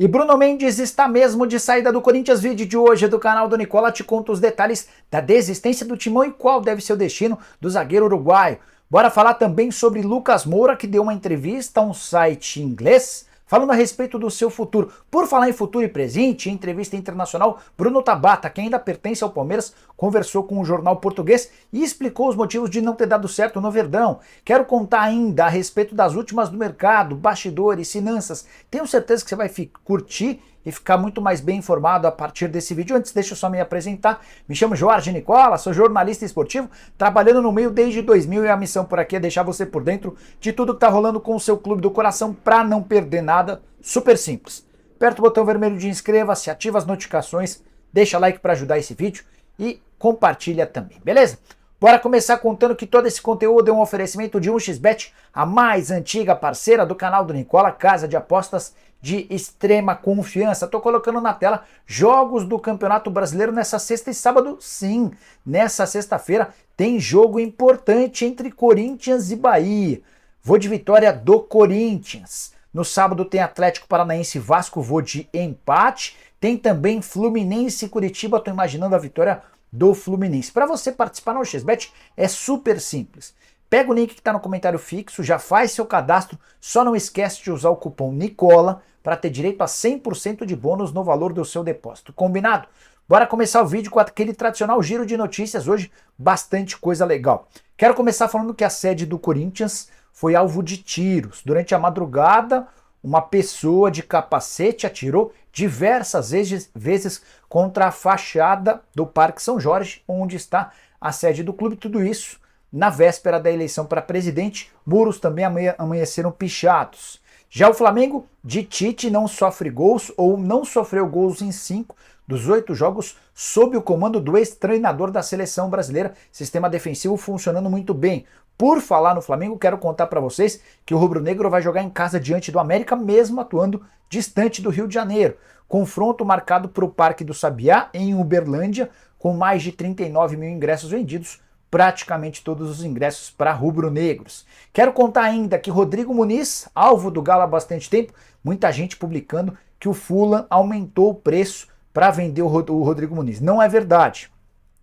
E Bruno Mendes está mesmo de saída do Corinthians. Vídeo de hoje do canal do Nicola te conta os detalhes da desistência do Timão e qual deve ser o destino do zagueiro uruguaio. Bora falar também sobre Lucas Moura, que deu uma entrevista a um site inglês falando a respeito do seu futuro. Por falar em futuro e presente, em entrevista internacional, Bruno Tabata, que ainda pertence ao Palmeiras, conversou com um jornal português e explicou os motivos de não ter dado certo no Verdão. Quero contar ainda a respeito das últimas do mercado, bastidores, finanças. Tenho certeza que você vai curtir e ficar muito mais bem informado a partir desse vídeo. Antes, deixa eu só me apresentar. Me chamo Jorge Nicola, sou jornalista esportivo, trabalhando no meio desde 2000 e a missão por aqui é deixar você por dentro de tudo que tá rolando com o seu clube do coração para não perder nada. Super simples. Aperta o botão vermelho de inscreva-se, ativa as notificações, deixa like para ajudar esse vídeo e compartilha também, beleza? Bora começar contando que todo esse conteúdo é um oferecimento de 1xBet, a mais antiga parceira do canal do Nicola, casa de apostas de extrema confiança. Tô colocando na tela jogos do Campeonato Brasileiro nessa sexta e sábado. Sim, nessa sexta-feira tem jogo importante entre Corinthians e Bahia. Vou de vitória do Corinthians. No sábado tem Atlético Paranaense e Vasco, vou de empate. Tem também Fluminense e Curitiba, tô imaginando a vitória do Fluminense. Para você participar no 1xBet é super simples. Pega o link que está no comentário fixo, já faz seu cadastro, só não esquece de usar o cupom NICOLA para ter direito a 100% de bônus no valor do seu depósito. Combinado? Bora começar o vídeo com aquele tradicional giro de notícias, hoje bastante coisa legal. Quero começar falando que a sede do Corinthians foi alvo de tiros. Durante a madrugada, uma pessoa de capacete atirou diversas vezes contra a fachada do Parque São Jorge, onde está a sede do clube. Tudo isso na véspera da eleição para presidente. Muros também amanheceram pichados. Já o Flamengo de Tite não sofre gols ou não sofreu gols em 5 dos 8 jogos sob o comando do ex-treinador da seleção brasileira. Sistema defensivo funcionando muito bem. Por falar no Flamengo, quero contar para vocês que o rubro-negro vai jogar em casa diante do América, mesmo atuando distante do Rio de Janeiro. Confronto marcado para o Parque do Sabiá, em Uberlândia, com mais de 39 mil ingressos vendidos, praticamente todos os ingressos para rubro-negros. Quero contar ainda que Rodrigo Muniz, alvo do Galo há bastante tempo, muita gente publicando que o Fulham aumentou o preço para vender o Rodrigo Muniz. Não é verdade.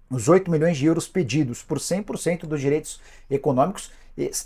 Os 8 milhões de euros pedidos por 100% dos direitos econômicos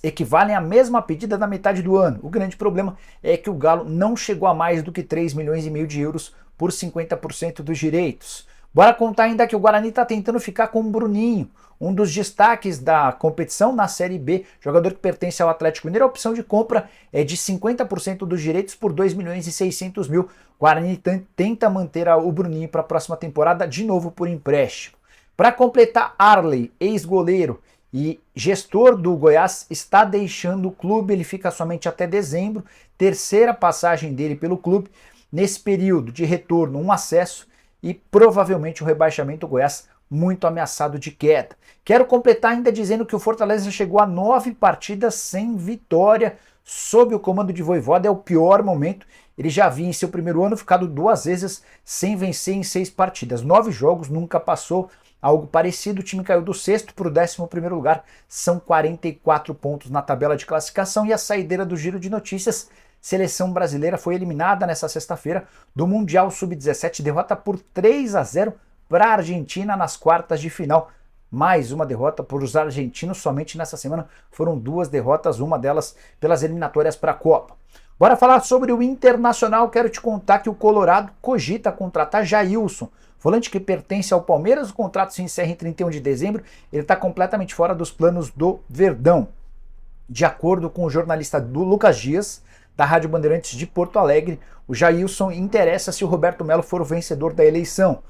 equivalem à mesma pedida da metade do ano. O grande problema é que o Galo não chegou a mais do que 3 milhões e meio de euros por 50% dos direitos. Bora contar ainda que o Guarani está tentando ficar com o Bruninho, um dos destaques da competição na Série B, jogador que pertence ao Atlético Mineiro. A opção de compra é de 50% dos direitos por 2 milhões e 600 mil. O Guarani tenta manter o Bruninho para a próxima temporada, de novo por empréstimo. Para completar, Arley, ex-goleiro e gestor do Goiás, está deixando o clube. Ele fica somente até dezembro, terceira passagem dele pelo clube. Nesse período de retorno, um acesso e provavelmente o rebaixamento. O Goiás muito ameaçado de queda. Quero completar ainda dizendo que o Fortaleza chegou a 9 partidas sem vitória sob o comando de Vojvoda. É o pior momento. Ele já havia em seu primeiro ano ficado 2 vezes sem vencer em 6 partidas. 9 jogos, nunca passou algo parecido. O time caiu do 6º para o 11º lugar. São 44 pontos na tabela de classificação. E a saideira do giro de notícias: seleção brasileira foi eliminada nessa sexta-feira do Mundial Sub-17, derrota por 3-0 para a Argentina nas quartas de final. Mais uma derrota para os argentinos, somente nessa semana foram 2 derrotas, uma delas pelas eliminatórias para a Copa. Bora falar sobre o Internacional. Quero te contar que o Colorado cogita contratar Jailson, volante que pertence ao Palmeiras. O contrato se encerra em 31 de dezembro, ele está completamente fora dos planos do Verdão. De acordo com o jornalista do Lucas Dias, da Rádio Bandeirantes de Porto Alegre, o Jailson interessa se o Roberto Melo for o vencedor da eleição.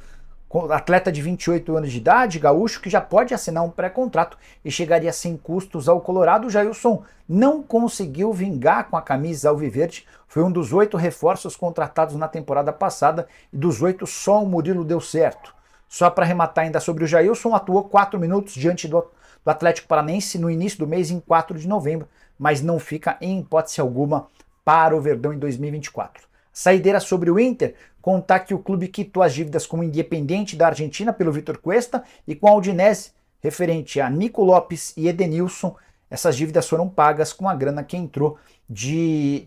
Atleta de 28 anos de idade, gaúcho, que já pode assinar um pré-contrato e chegaria sem custos ao Colorado. O Jailson não conseguiu vingar com a camisa alviverde, foi um dos 8 reforços contratados na temporada passada e dos 8 só o Murilo deu certo. Só para arrematar ainda sobre o Jailson, atuou 4 minutos diante do Atlético Paranaense no início do mês, em 4 de novembro, mas não fica em hipótese alguma para o Verdão em 2024. Saideira sobre o Inter: contar que o clube quitou as dívidas com o Independiente da Argentina pelo Vitor Cuesta e com a Udinese, referente a Nico Lopes e Edenilson. essas dívidas foram pagas com a grana que entrou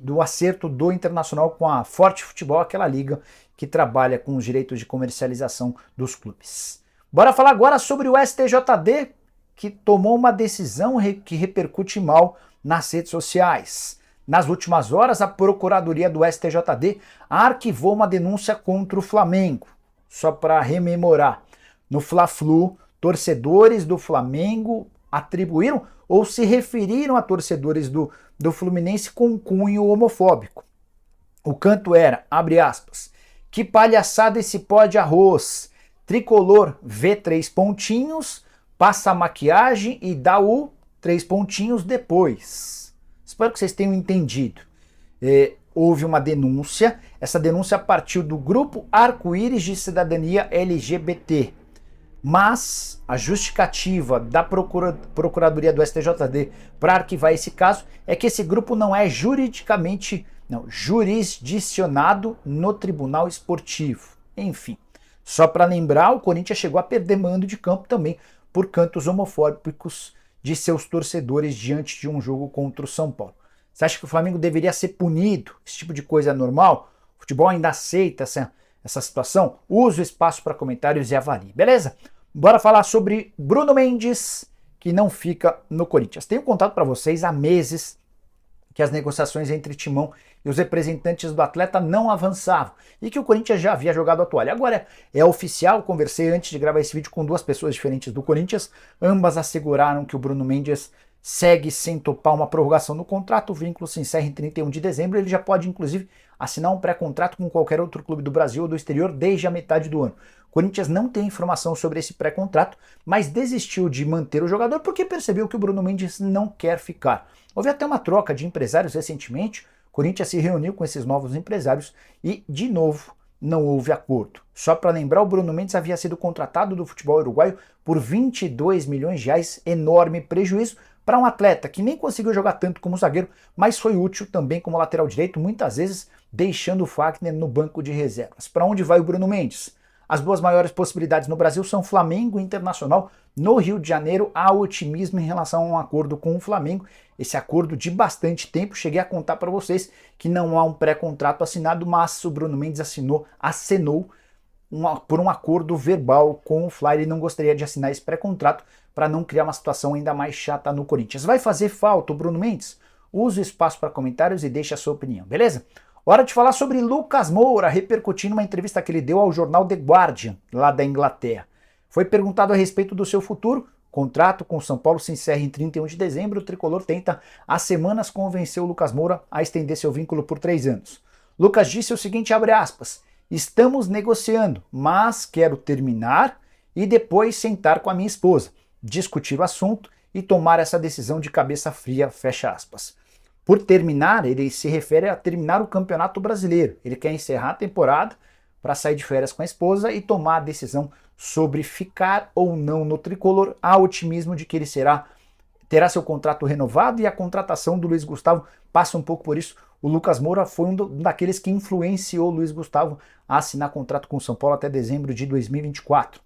do acerto do Internacional com a Forte Futebol, aquela liga que trabalha com os direitos de comercialização dos clubes. Bora falar agora sobre o STJD, que tomou uma decisão que repercute mal nas redes sociais. Nas últimas horas, a Procuradoria do STJD arquivou uma denúncia contra o Flamengo. Só para rememorar, no Fla-Flu, torcedores do Flamengo atribuíram ou se referiram a torcedores do Fluminense com cunho homofóbico. O canto era, abre aspas, que palhaçada esse pó de arroz, tricolor vê 3 pontinhos, passa a maquiagem e dá o 3 pontinhos depois. Espero que vocês tenham entendido. Houve uma denúncia, essa denúncia partiu do grupo Arco-Íris de Cidadania LGBT, mas a justificativa da Procuradoria do STJD para arquivar esse caso é que esse grupo não é jurisdicionado no Tribunal Esportivo. Enfim, só para lembrar, o Corinthians chegou a perder mando de campo também por cantos homofóbicos de seus torcedores diante de um jogo contra o São Paulo. Você acha que o Flamengo deveria ser punido? Esse tipo de coisa é normal? O futebol ainda aceita essa situação? Use o espaço para comentários e avalie, beleza? Bora falar sobre Bruno Mendes, que não fica no Corinthians. Tenho contado para vocês há meses que as negociações entre Timão e os representantes do atleta não avançavam e que o Corinthians já havia jogado a toalha. Agora é oficial, conversei antes de gravar esse vídeo com 2 pessoas diferentes do Corinthians, ambas asseguraram que o Bruno Mendes segue sem topar uma prorrogação no contrato, o vínculo se encerra em 31 de dezembro, ele já pode inclusive assinar um pré-contrato com qualquer outro clube do Brasil ou do exterior desde a metade do ano. O Corinthians não tem informação sobre esse pré-contrato, mas desistiu de manter o jogador porque percebeu que o Bruno Mendes não quer ficar. Houve até uma troca de empresários recentemente, o Corinthians se reuniu com esses novos empresários e, de novo, não houve acordo. Só para lembrar, o Bruno Mendes havia sido contratado do futebol uruguaio por 22 milhões de reais, enorme prejuízo para um atleta que nem conseguiu jogar tanto como zagueiro, mas foi útil também como lateral direito, muitas vezes deixando o Fagner no banco de reservas. Para onde vai o Bruno Mendes? As 2 maiores possibilidades no Brasil são Flamengo e Internacional. No Rio de Janeiro há otimismo em relação a um acordo com o Flamengo. Esse acordo de bastante tempo, cheguei a contar para vocês que não há um pré-contrato assinado, mas o Bruno Mendes acenou por um acordo verbal com o Fly. Ele não gostaria de assinar esse pré-contrato para não criar uma situação ainda mais chata no Corinthians. Vai fazer falta o Bruno Mendes? Use o espaço para comentários e deixe a sua opinião, beleza? Hora de falar sobre Lucas Moura, repercutindo uma entrevista que ele deu ao jornal The Guardian, lá da Inglaterra. Foi perguntado a respeito do seu futuro. Contrato com o São Paulo se encerra em 31 de dezembro. O tricolor tenta, há semanas, convencer o Lucas Moura a estender seu vínculo por 3 anos. Lucas disse o seguinte, abre aspas, estamos negociando, mas quero terminar e depois sentar com a minha esposa, discutir o assunto e tomar essa decisão de cabeça fria, fecha aspas. Por terminar, ele se refere a terminar o Campeonato Brasileiro. Ele quer encerrar a temporada para sair de férias com a esposa e tomar a decisão sobre ficar ou não no tricolor. Há otimismo de que ele terá seu contrato renovado e a contratação do Luiz Gustavo passa um pouco por isso. O Lucas Moura foi um daqueles que influenciou o Luiz Gustavo a assinar contrato com o São Paulo até dezembro de 2024.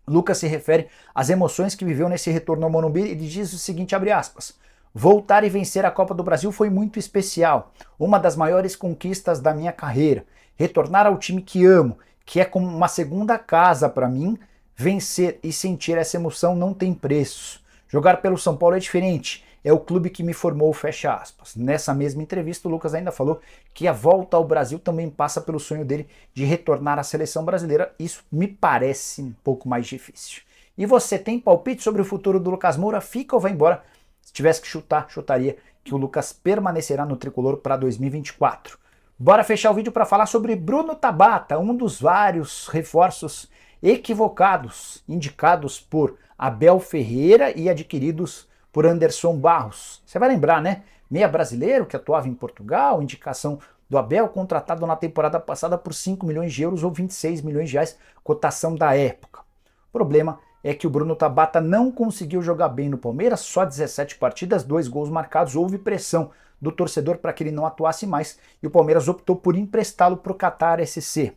Lucas se refere às emoções que viveu nesse retorno ao Morumbi. Ele diz o seguinte, abre aspas, voltar e vencer a Copa do Brasil foi muito especial, uma das maiores conquistas da minha carreira. Retornar ao time que amo, que é como uma segunda casa para mim, vencer e sentir essa emoção não tem preço. Jogar pelo São Paulo é diferente, é o clube que me formou, fecha aspas. Nessa mesma entrevista, o Lucas ainda falou que a volta ao Brasil também passa pelo sonho dele de retornar à seleção brasileira. Isso me parece um pouco mais difícil. E você tem palpite sobre o futuro do Lucas Moura? Fica ou vai embora? Se tivesse que chutar, chutaria que o Lucas permanecerá no tricolor para 2024. Bora fechar o vídeo para falar sobre Bruno Tabata, um dos vários reforços equivocados, indicados por Abel Ferreira e adquiridos por Anderson Barros. Você vai lembrar, né? Meia brasileiro que atuava em Portugal, indicação do Abel, contratado na temporada passada por 5 milhões de euros ou 26 milhões de reais, cotação da época. O problema é que o Bruno Tabata não conseguiu jogar bem no Palmeiras, só 17 partidas, 2 gols marcados, houve pressão do torcedor para que ele não atuasse mais e o Palmeiras optou por emprestá-lo para o Qatar SC.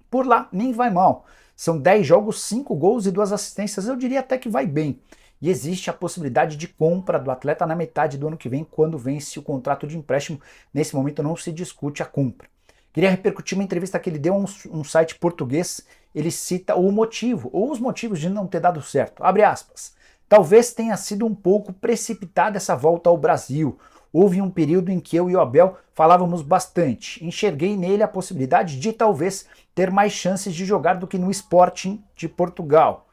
Por lá, nem vai mal. São 10 jogos, 5 gols e 2 assistências, eu diria até que vai bem. e existe a possibilidade de compra do atleta na metade do ano que vem, quando vence o contrato de empréstimo. Nesse momento não se discute a compra. Queria repercutir uma entrevista que ele deu a um site português. Ele cita o motivo, ou os motivos de não ter dado certo. Abre aspas. Talvez tenha sido um pouco precipitada essa volta ao Brasil. Houve um período em que eu e o Abel falávamos bastante. Enxerguei nele a possibilidade de talvez ter mais chances de jogar do que no Sporting de Portugal.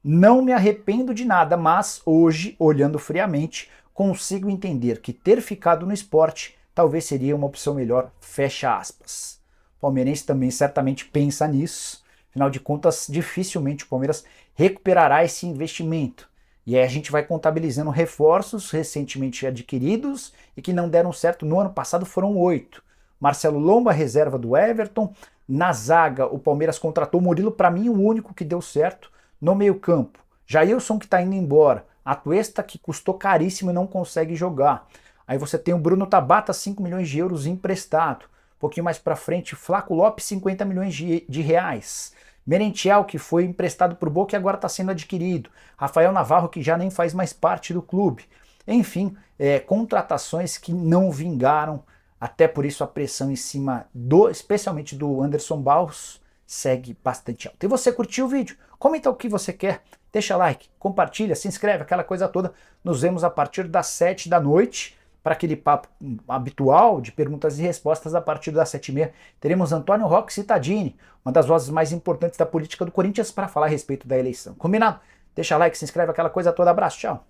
Não me arrependo de nada, mas hoje, olhando friamente, consigo entender que ter ficado no esporte talvez seria uma opção melhor, fecha aspas. O palmeirense também certamente pensa nisso, afinal de contas, dificilmente o Palmeiras recuperará esse investimento. E aí a gente vai contabilizando reforços recentemente adquiridos e que não deram certo. No ano passado foram 8. Marcelo Lomba, reserva do Everton. Na zaga, o Palmeiras contratou o Murilo, para mim o único que deu certo. No meio-campo, Jailson, que está indo embora. Atuesta, que custou caríssimo e não consegue jogar. Aí você tem o Bruno Tabata, 5 milhões de euros emprestado. Um pouquinho mais para frente, Flaco Lopes, 50 milhões de reais. Merentiel, que foi emprestado para o Boca e agora está sendo adquirido. Rafael Navarro, que já nem faz mais parte do clube. Enfim, contratações que não vingaram. Até por isso a pressão em cima, especialmente do Anderson Barros, segue bastante alta. E você curtiu o vídeo? Comenta o que você quer, deixa like, compartilha, se inscreve, aquela coisa toda. Nos vemos a partir das 7 da noite para aquele papo habitual de perguntas e respostas. A partir das 7h30 teremos Antônio Roque Cittadini, uma das vozes mais importantes da política do Corinthians, para falar a respeito da eleição. Combinado? Deixa like, se inscreve, aquela coisa toda. Abraço, tchau!